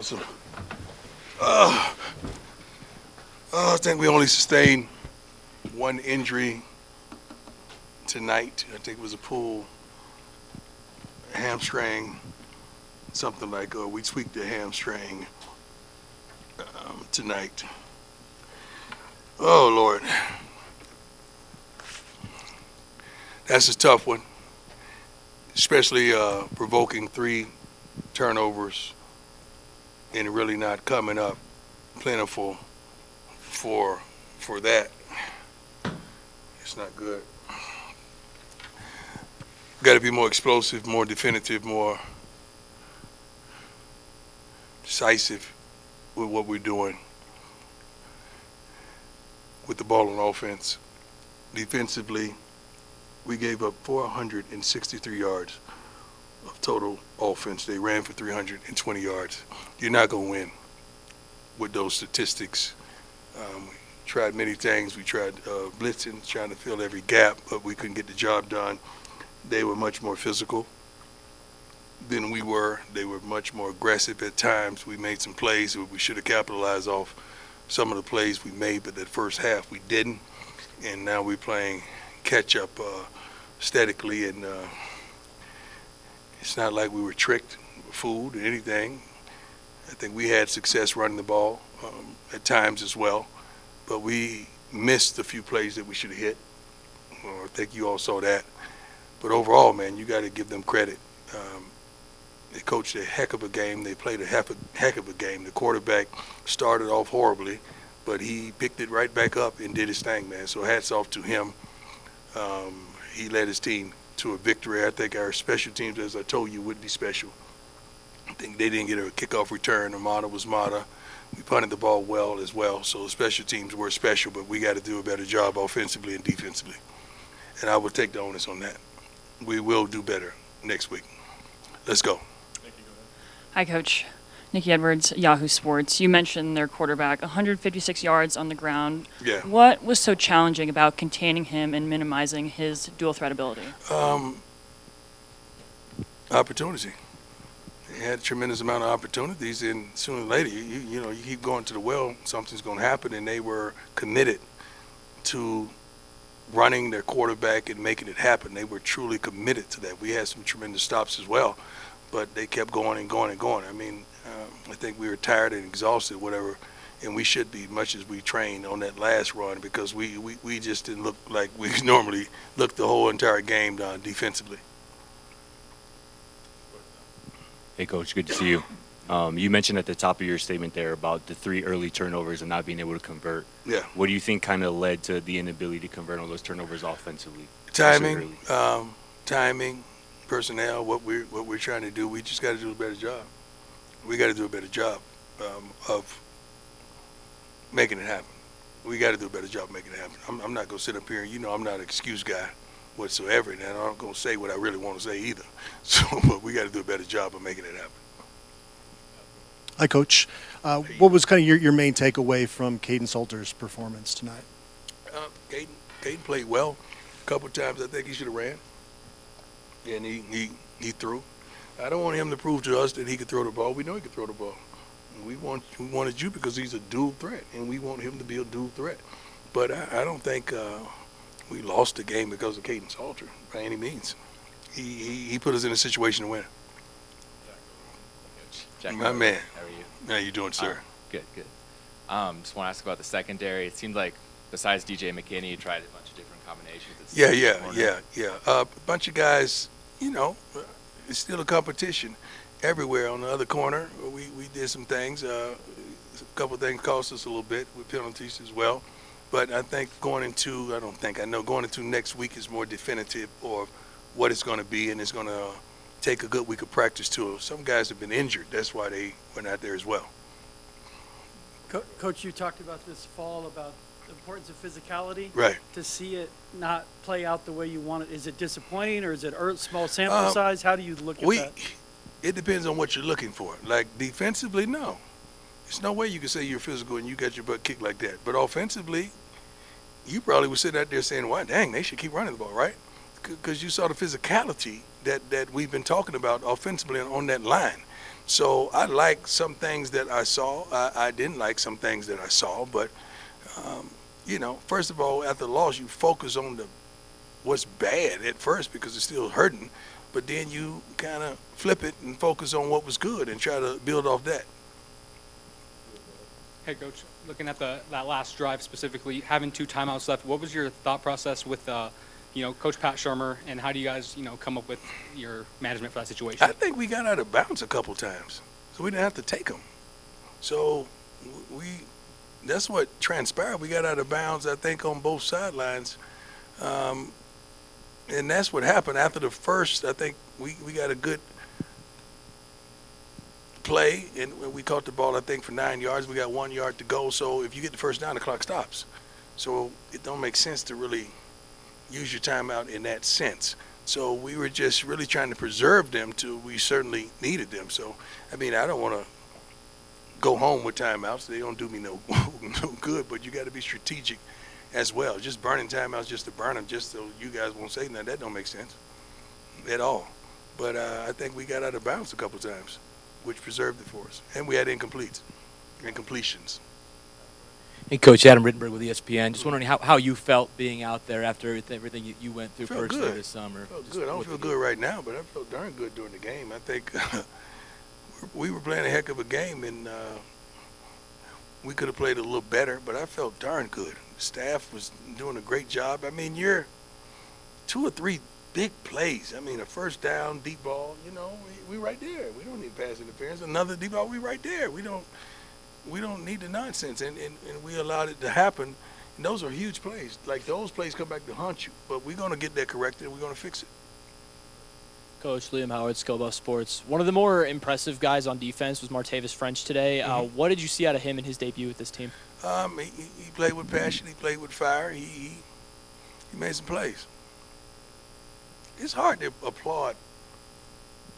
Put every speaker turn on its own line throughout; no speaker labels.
So, uh, I think we only sustained one injury tonight. I think it was a pull, hamstring, something like we tweaked the hamstring tonight. Oh, Lord. That's a tough one, especially provoking 3 turnovers and really not coming up plentiful for that. It's not good. Got to be more explosive, more definitive, more decisive with what we're doing with the ball on offense. Defensively, we gave up 463 yards of total offense. They ran for 320 yards. You're not going to win with those statistics. We tried many things. We tried blitzing, trying to fill every gap, but we couldn't get the job done. They were much more physical than we were. They were much more aggressive at times. We made some plays where we should have capitalized off some of the plays we made, but that first half we didn't. And now we're playing catch up statically, and it's not like we were tricked, fooled, or anything. I think we had success running the ball at times as well, but we missed a few plays that we should have hit. I think you all saw that. But overall, man, you got to give them credit. They coached a heck of a game. They played a heck of a game. The quarterback started off horribly, but he picked it right back up and did his thing, man. So hats off to him. He led his team to a victory. I think our special teams, as I told you, would be special. I think they didn't get a kickoff return. Amada was Mata. We punted the ball well as well. So the special teams were special, but we got to do a better job offensively and defensively. And I will take the onus on that. We will do better next week. Let's go.
Hi, Coach. Nikki Edwards, Yahoo Sports. You mentioned their quarterback, 156 yards on the ground.
Yeah.
What was so challenging about containing him and minimizing his dual threat ability?
Opportunity. He had a tremendous amount of opportunities, and sooner or later, you keep going to the well, something's going to happen, and they were committed to running their quarterback and making it happen. They were truly committed to that. We had some tremendous stops as well, but they kept going and going and going. I mean, I think we were tired and exhausted, whatever, and we should be, much as we trained on that last run, because we just didn't look like we normally look the whole entire game defensively.
Hey, Coach, good to see you. You mentioned at the top of your statement there about the 3 early turnovers and not being able to convert.
Yeah.
What do you think kind of led to the inability to convert on those turnovers offensively?
Timing, personnel, what we're trying to do. We just got to do a better job. We got to do a better job of making it happen. We got to do a better job of making it happen. I'm not going to sit up here and, I'm not an excuse guy whatsoever, and I'm not going to say what I really want to say either. So, but we got to do a better job of making it happen.
Hi, Coach. What was kind of your main takeaway from Caden Salter's performance tonight?
Caden played well. A couple of times I think he should have ran, and he threw. I don't want him to prove to us that he could throw the ball. We know he could throw the ball. We wanted you because he's a dual threat, and we want him to be a dual threat. But I don't think we lost the game because of Caden Salter by any means. He put us in a situation to win.
Jack,
my man.
How are you?
How you doing, sir?
Good. Just want to ask about the secondary. It seemed like besides DJ McKinney, you tried a bunch of different combinations.
Yeah. A bunch of guys, it's still a competition everywhere. On the other corner, we did some things. A couple of things cost us a little bit with penalties as well. But I think going into next week is more definitive of what it's going to be, and it's going to take a good week of practice too. Some guys have been injured. That's why they went out there as well.
Coach, you talked about this fall about the importance of physicality.
Right.
To see it not play out the way you want it, is it disappointing or is it small sample size? How do you look at that?
It depends on what you're looking for. Like defensively, no. There's no way you can say you're physical and you got your butt kicked like that. But offensively, you probably would sit out there saying, "Why, dang, they should keep running the ball," right? Because you saw the physicality that we've been talking about offensively on that line. So I like some things that I saw. I didn't like some things that I saw, but first of all, after the loss, you focus on what's bad at first because it's still hurting, but then you kind of flip it and focus on what was good and try to build off that.
Hey, Coach, looking at that last drive specifically, having 2 timeouts left, what was your thought process with, Coach Pat Shermer, and how do you guys, come up with your management for that situation?
I think we got out of bounds a couple times, so we didn't have to take them. So that's what transpired. We got out of bounds, I think, on both sidelines. And that's what happened after the first. I think we got a good play, and we caught the ball, I think, for 9 yards. We got 1 yard to go. So if you get the first down, the clock stops. So it don't make sense to really use your timeout in that sense. So we were just really trying to preserve them till we certainly needed them. So, I mean, I don't want to go home with timeouts. They don't do me no good, but you got to be strategic as well. Just burning timeouts just to burn them, just so you guys won't say nothing, that don't make sense at all. But I think we got out of bounds a couple times, which preserved it for us. And we had incompletions.
Hey, Coach, Adam Rittenberg with ESPN. Just wondering how you felt being out there after everything you went through
Felt
personally
good.
this summer.
Felt good. I don't feel good right now, but I felt darn good during the game. I think we were playing a heck of a game, and we could have played a little better, but I felt darn good. The staff was doing a great job. I mean, you're 2 or 3 big plays. I mean, a first down, deep ball, we right there. We don't need pass interference. Another deep ball, we right there. We don't need the nonsense, and we allowed it to happen. And those are huge plays. Like, those plays come back to haunt you. But we're going to get that corrected, and we're going to fix it.
Coach Liam Howard, Scobo Sports. One of the more impressive guys on defense was Martavis French today. What did you see out of him in his debut with this team?
He played with passion. He played with fire. He made some plays. It's hard to applaud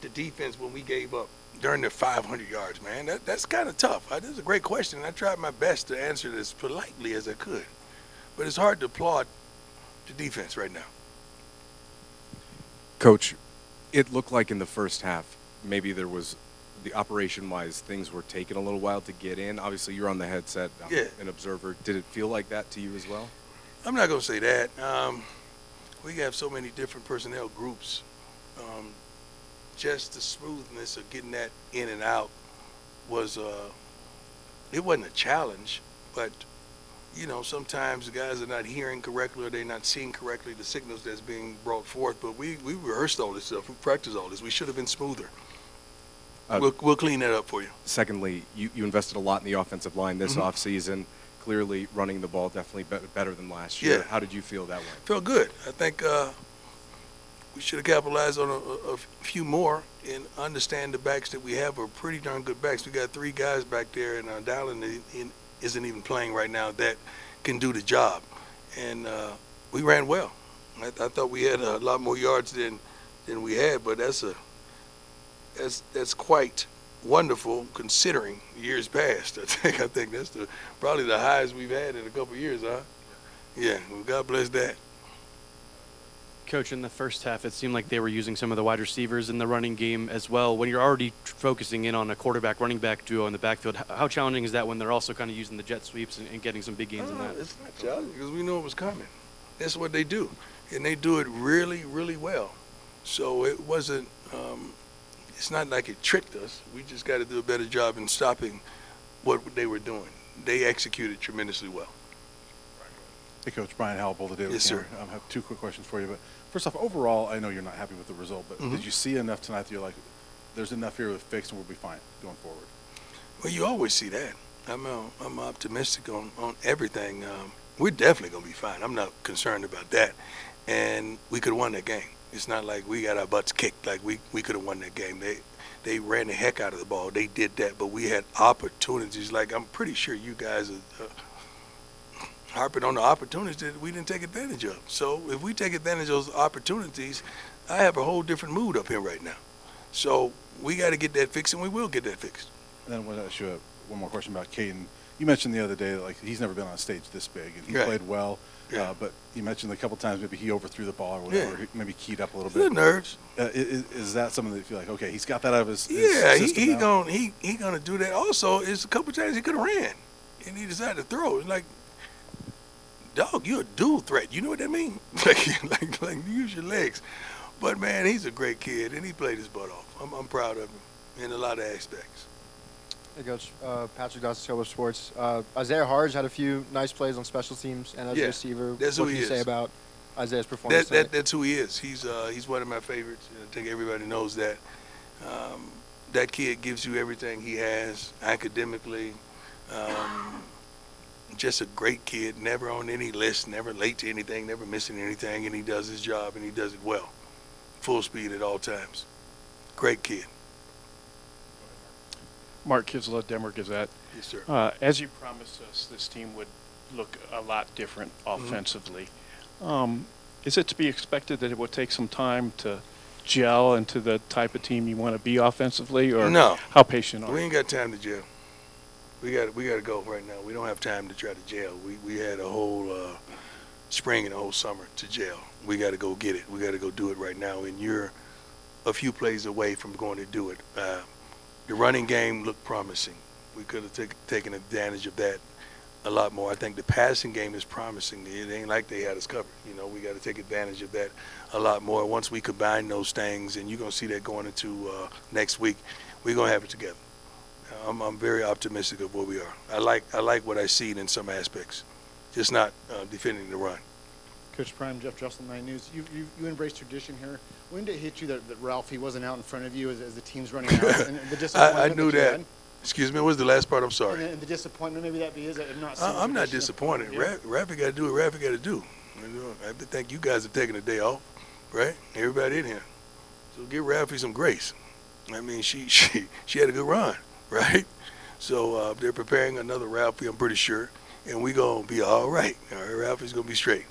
the defense when we gave up during the 500 yards, man. That's kind of tough. That's a great question. I tried my best to answer it as politely as I could. But it's hard to applaud the defense right now.
Coach, it looked like in the first half, maybe there was, the operation-wise, things were taking a little while to get in. Obviously, you're on the headset, an observer. Did it feel like that to you as well?
I'm not going to say that. We have so many different personnel groups. Just the smoothness of getting that in and out was, it wasn't a challenge, but, sometimes the guys are not hearing correctly or they're not seeing correctly the signals that's being brought forth. But we rehearsed all this stuff. We practiced all this. We should have been smoother. We'll clean that up for you.
Secondly, you invested a lot in the offensive line this offseason. Clearly running the ball definitely better than last year.
Yeah.
How did you feel that way?
Felt good. I think we should have capitalized on a few more and understand the backs that we have are pretty darn good backs. We got 3 guys back there, and Dowling isn't even playing right now that can do the job. And we ran well. I thought we had a lot more yards than we had, but that's quite wonderful considering years past. I think that's probably the highest we've had in a couple of years, huh? Yeah, well, God bless that.
Coach, in the first half, it seemed like they were using some of the wide receivers in the running game as well. When you're already focusing in on a quarterback-running back duo in the backfield, how challenging is that when they're also kind of using the jet sweeps and getting some big gains in that?
It's not challenging because we know it was coming. That's what they do, and they do it really, really well. So it wasn't it's not like it tricked us. We just got to do a better job in stopping what they were doing. They executed tremendously well.
Hey, Coach, Brian Howell, Boulder Daily.
Yes, sir.
I have 2 quick questions for you. But first off, overall, I know you're not happy with the result, but did you see enough tonight that you're like, there's enough here to fix and we'll be fine going forward?
Well, you always see that. I'm optimistic on everything. We're definitely going to be fine. I'm not concerned about that. And we could have won that game. It's not like we got our butts kicked. Like we could have won that game. They ran the heck out of the ball. They did that, but we had opportunities. Like, I'm pretty sure you guys are harping on the opportunities that we didn't take advantage of. So if we take advantage of those opportunities, I have a whole different mood up here right now. So we got to get that fixed, and we will get that fixed.
And then I want to ask you one more question about Caden. You mentioned the other day that like he's never been on a stage this big, and he
Right.
played well.
Yeah.
But you mentioned a couple times maybe he overthrew the ball or whatever,
Yeah.
maybe keyed up a little
The
bit.
nerves.
Is that something that you feel like, okay, he's got that out of his
Yeah,
system
he
now?
gonna do that. Also, it's a couple times he could have ran, and he decided to throw. It's like, dog, you're a dual threat. You know what that means? like use your legs. But man, he's a great kid, and he played his butt off. I'm proud of him in a lot of aspects.
Hey, Coach. Patrick Dawson, Scope of Sports. Isaiah Harge had a few nice plays on special teams and as a
Yeah,
receiver.
that's
what
who
can
he
you say
is.
about Isaiah's performance tonight?
That's who he is. He's one of my favorites. I think everybody knows that. That kid gives you everything he has academically. Just a great kid, never on any list, never late to anything, never missing anything, and he does his job and he does it well. Full speed at all times. Great kid.
Mark Kisla, Denver Gazette.
Yes, sir.
As you promised us, this team would look a lot different offensively. Is it to be expected that it would take some time to gel into the type of team you want to be offensively, or
No.
how patient are
We
you?
ain't got time to jail. We got to go right now. We don't have time to try to jail. We had a whole spring and a whole summer to jail. We got to go get it. We got to go do it right now. And you're a few plays away from going to do it. The running game looked promising. We could have taken advantage of that a lot more. I think the passing game is promising. It ain't like they had us covered. You know, we got to take advantage of that a lot more. Once we combine those things, and you're going to see that going into next week, we're going to have it together. I'm very optimistic of where we are. I like what I see in some aspects, just not defending the run.
Coach Prime, Jeff Dressel, 9 News. You embrace tradition here. When did it hit you that Ralphie wasn't out in front of you as the team's running out? And the disappointment
I knew
you
that.
had?
Excuse me, what was the last part? I'm sorry.
And the disappointment, maybe that be is I'm not seeing
I'm not
tradition.
disappointed.
Yeah.
Raffy got to do what Raffy got to do. I think you guys have taken a day off, right? Everybody in here. So give Raffy some grace. I mean, she had a good run, right? So they're preparing another Ralphie, I'm pretty sure, and we gonna be all right. All right, Ralphie's gonna be straight.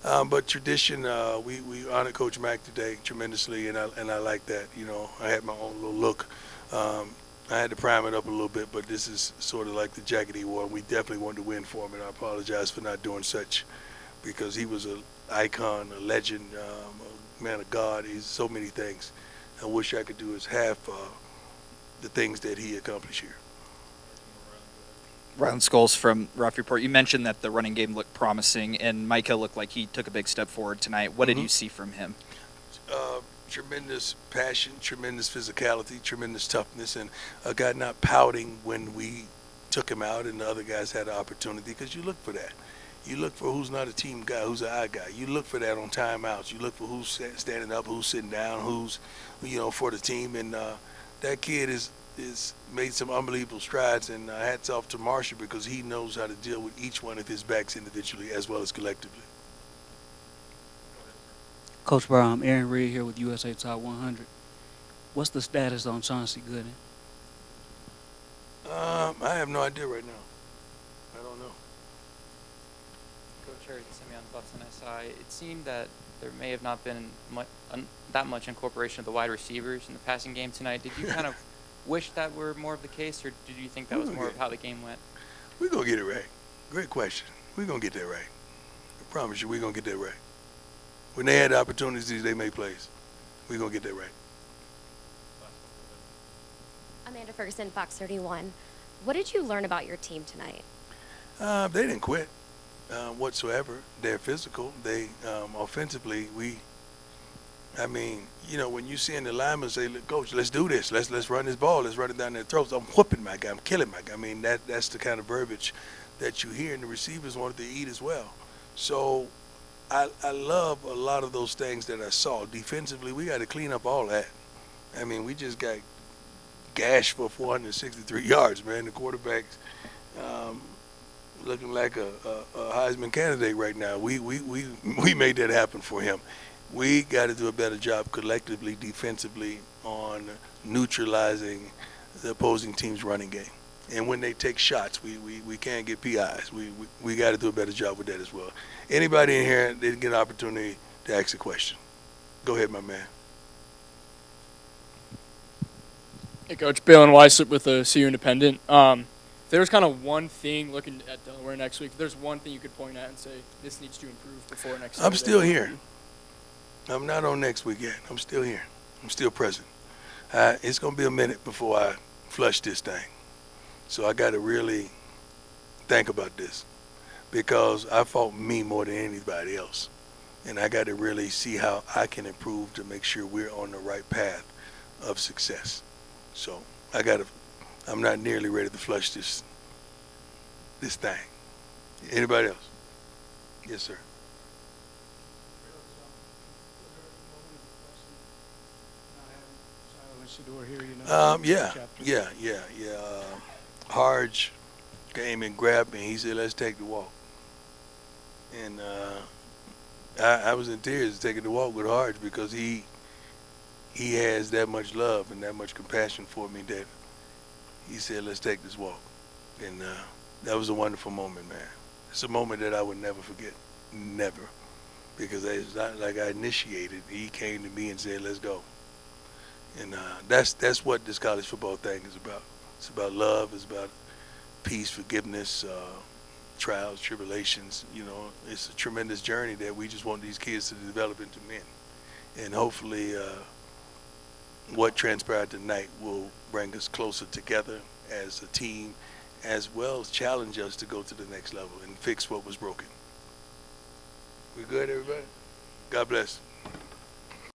But tradition, we honored Coach Mack today tremendously, and I like that. You know, I had my own little look. I had to prime it up a little bit, but this is sort of like the jacket he wore. We definitely wanted to win for him, and I apologize for not doing such, because he was an icon, a legend, a man of God. He's so many things. I wish I could do his half the things that he accomplished here.
Rylan Scholes from Rough Report. You mentioned that the running game looked promising, and Micah looked like he took a big step forward tonight. What did you see from him?
Tremendous passion, tremendous physicality, tremendous toughness, and a guy not pouting when we took him out and the other guys had an opportunity, because you look for that. You look for who's not a team guy, who's an eye guy. You look for that on timeouts. You look for who's standing up, who's sitting down, who's, for the team. And that kid is made some unbelievable strides, and hats off to Marshall, because he knows how to deal with each one of his backs individually as well as collectively.
Coach Brown, Aaron Reed here with USA Top 100. What's the status on Chauncey Gooden?
I have no idea right now. I don't know.
Coach Harry, Simeon Buffs and SI. It seemed that there may have not been that much incorporation of the wide receivers in the passing game tonight. Did you kind of wish that were more of the case, or did you think that was more of how the game went?
We're going to get it right. Great question. We're going to get that right. I promise you, we're going to get that right. When they had the opportunities, they made plays. We're going to get that right.
Amanda Ferguson, Fox 31. What did you learn about your team tonight?
They didn't quit whatsoever. They're physical. They offensively, when you see the linemen say, "Look, Coach, let's do this. Let's run this ball. Let's run it down their throats. I'm whooping my guy. I'm killing my guy." I mean, that's the kind of verbiage that you hear, and the receivers wanted to eat as well. So I love a lot of those things that I saw. Defensively, we got to clean up all that. I mean, we just got gashed for 463 yards, man. The quarterback's looking like a Heisman candidate right now. We made that happen for him. We got to do a better job collectively, defensively, on neutralizing the opposing team's running game. And when they take shots, we can't get PIs. We got to do a better job with that as well. Anybody in here didn't get an opportunity to ask a question. Go ahead, my man.
Hey, Coach. Balin Weislip with the CU Independent. there's kind of one thing looking at Delaware next week, if there's one thing you could point at and say this needs to improve before next
I'm
Saturday,
still here. I'm not on next week yet. I'm still here. I'm still present. It's going to be a minute before I flush this thing. So I got to really think about this because I fought me more than anybody else. And I got to really see how I can improve to make sure we're on the right path of success. So I'm not nearly ready to flush this thing. Anybody else? Yes, sir. Yeah. Harge came and grabbed me. He said, "Let's take the walk." And I was in tears taking the walk with Harge because he has that much love and that much compassion for me that he said, "Let's take this walk." And that was a wonderful moment, man. It's a moment that I would never forget, never, because it's not like I initiated. He came to me and said, "Let's go." And that's what this college football thing is about. It's about love. It's about peace, forgiveness, trials, tribulations. You know, it's a tremendous journey that we just want these kids to develop into men. And hopefully what transpired tonight will bring us closer together as a team, as well as challenge us to go to the next level and fix what was broken. We good, everybody? God bless.